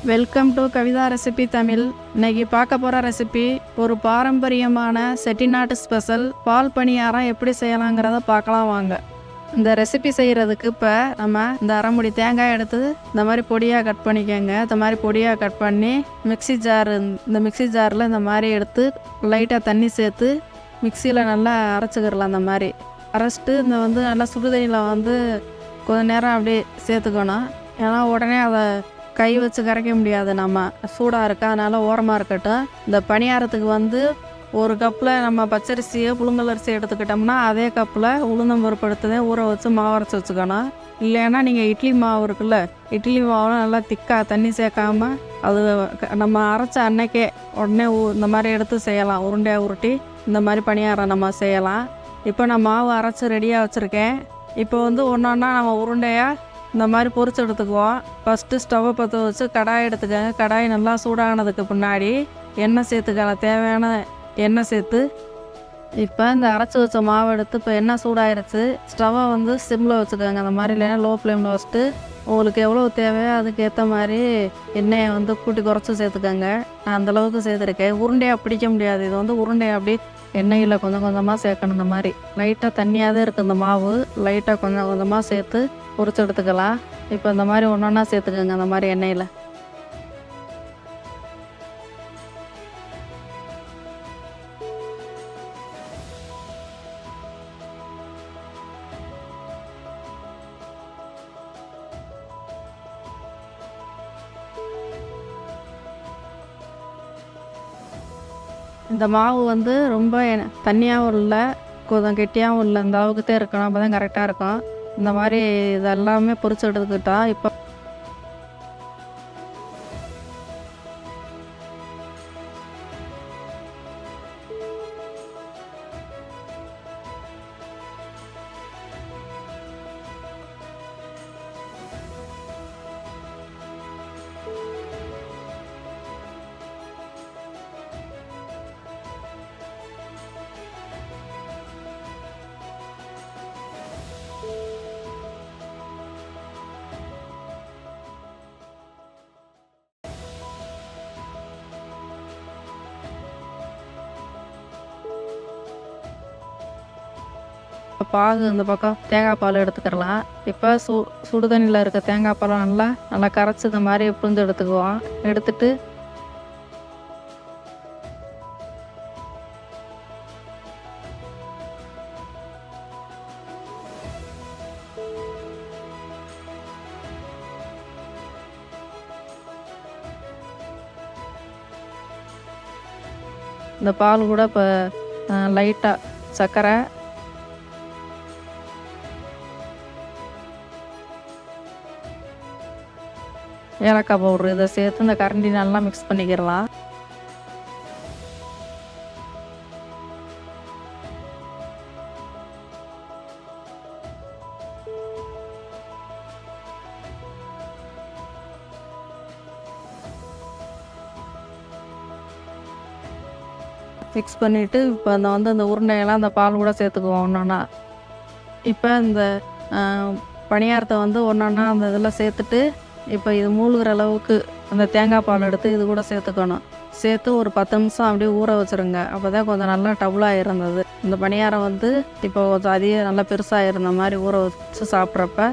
Welcome to Kavitha recipe Tamil. இன்னைக்கு பார்க்க போகிற ரெசிபி ஒரு பாரம்பரியமான செட்டிநாட்டு ஸ்பெஷல் பால் பணியாரம் எப்படி செய்யலாங்கிறத பார்க்கலாம் வாங்க. இந்த ரெசிபி செய்கிறதுக்கு இப்போ நம்ம இந்த அரைமுடி தேங்காய் எடுத்து இந்த மாதிரி பொடியாக கட் பண்ணிக்கோங்க. இந்த மாதிரி பொடியாக கட் பண்ணி மிக்சி ஜாரில் இந்த மாதிரி எடுத்து லைட்டாக தண்ணி சேர்த்து மிக்சியில் நல்லா அரைச்சிக்கிறலாம். அந்த மாதிரி அரைச்சிட்டு நல்லா சுடுதண்ணியில் கொஞ்சம் நேரம் அப்படியே சேர்த்துக்கணும். ஏன்னா உடனே அதை கை வச்சு கரைக்க முடியாது, நம்ம சூடாக இருக்கா, அதனால் ஓரமாக இருக்கட்டும். இந்த பணியாரத்துக்கு ஒரு கப்பில் நம்ம பச்சரிசியை புழுங்கலரிசி எடுத்துக்கிட்டோம்னா அதே கப்பில் உளுந்தம் பருப்பு எடுத்ததே ஊற வச்சு மாவு அரைச்சி வச்சுக்கணும். இல்லைன்னா நீங்கள் இட்லி மாவு இருக்குல்ல, இட்லி மாவுலாம் நல்லா திக்காக தண்ணி சேர்க்காம அது நம்ம அரைச்ச அன்னைக்கே உடனே இந்த மாதிரி எடுத்து செய்யலாம். உருண்டையாக உருட்டி இந்த மாதிரி பணியாரம் நம்ம செய்யலாம். இப்போ நான் மாவு அரைச்சி ரெடியாக வச்சுருக்கேன். இப்போ ஒன்றா நம்ம உருண்டையாக இந்த மாதிரி பொரிச்சு எடுத்துக்குவோம். ஃபஸ்ட்டு ஸ்டவ்வை பற்ற வச்சு கடாய் எடுத்துக்கோங்க. கடாய் நல்லா சூடானதுக்கு பின்னாடி எண்ணெய் சேர்த்துக்கலாம். தேவையான எண்ணெய் சேர்த்து இப்போ இந்த அரைச்சி வச்ச மாவு எடுத்து இப்போ எண்ணெய் சூடாயிருச்சு. ஸ்டவ்வை சிம்மில் வச்சுக்கோங்க. அந்த மாதிரி இல்லைன்னா லோ ஃப்ளேமில் வச்சுட்டு உங்களுக்கு எவ்வளோ தேவையோ அதுக்கேற்ற மாதிரி எண்ணெயை கூட்டி குறைச்சி சேர்த்துக்கோங்க. நான் அந்தளவுக்கு சேர்த்துருக்கேன். உருண்டையாக பிடிக்க முடியாது. இது உருண்டையாக அப்படி எண்ணெயில் கொஞ்சம் கொஞ்சமாக சேர்க்கணும். இந்த மாதிரி லைட்டாக தண்ணியாக தான் இருக்குது இந்த மாவு. லைட்டாக கொஞ்சம் கொஞ்சமாக சேர்த்து பொரிச்சு எடுத்துக்கலாம். இப்போ இந்த மாதிரி ஒன்றா சேர்த்துக்கோங்க அந்த மாதிரி எண்ணெயில். இந்த மாவு ரொம்ப தண்ணியாகவும் இல்லை, கொஞ்சம் கெட்டியாகவும் இல்லை, இந்த அளவுக்கு தான் இருக்கணும். அப்போ தான் கரெக்டாக இருக்கும். இந்த மாதிரி இதெல்லாமே பொரிச்சு எடுத்துக்கிட்டா இப்போ பாகு இந்த பக்கம் தேங்காய் பால் எடுத்துக்கிறலாம். இப்போ சுடுதண்ணியில் இருக்க தேங்காய் பாலை நல்லா கரைச்சி இந்த மாதிரி புரிஞ்சு எடுத்துக்குவோம். எடுத்துட்டு இந்த பால் கூட இப்போ லைட்டாக சர்க்கரை, ஏலக்காய் பவுட்ரு இதை சேர்த்து இந்த கரண்டி நல்லா மிக்ஸ் பண்ணிக்கிறலாம். மிக்ஸ் பண்ணிவிட்டு இப்போ அந்த உருண்டையெல்லாம் அந்த பால் கூட சேர்த்துக்குவோம் ஒன்றா. இப்போ இந்த பணியாரத்தை ஒன்றா அந்த இதில் சேர்த்துட்டு இப்போ இது மூழ்கிற அளவுக்கு அந்த தேங்காய் பால் எடுத்து இது கூட சேர்த்துக்கணும். சேர்த்து ஒரு 10 நிமிஷம் அப்படியே ஊற வச்சுருங்க. அப்போ தான் கொஞ்சம் நல்லா டபுளாக இருந்தது. இந்த பணியாரம் இப்போ கொஞ்சம் அதிகம் நல்லா பெருசாக இருந்த மாதிரி ஊற வச்சு சாப்பிட்றப்ப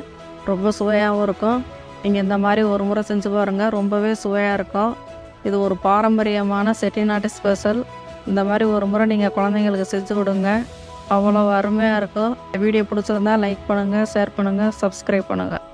ரொம்ப சுவையாகவும் இருக்கும். நீங்கள் இந்த மாதிரி ஒரு முறை செஞ்சு பாருங்கள், ரொம்பவே சுவையாக இருக்கும். இது ஒரு பாரம்பரியமான செட்டிநாட்டு ஸ்பெஷல். இந்த மாதிரி ஒரு முறை நீங்கள் குழந்தைங்களுக்கு செஞ்சு கொடுங்க, அவ்வளோ அருமையாக இருக்கும். வீடியோ பிடிச்சிருந்தா லைக் பண்ணுங்கள், ஷேர் பண்ணுங்கள், சப்ஸ்கிரைப் பண்ணுங்கள்.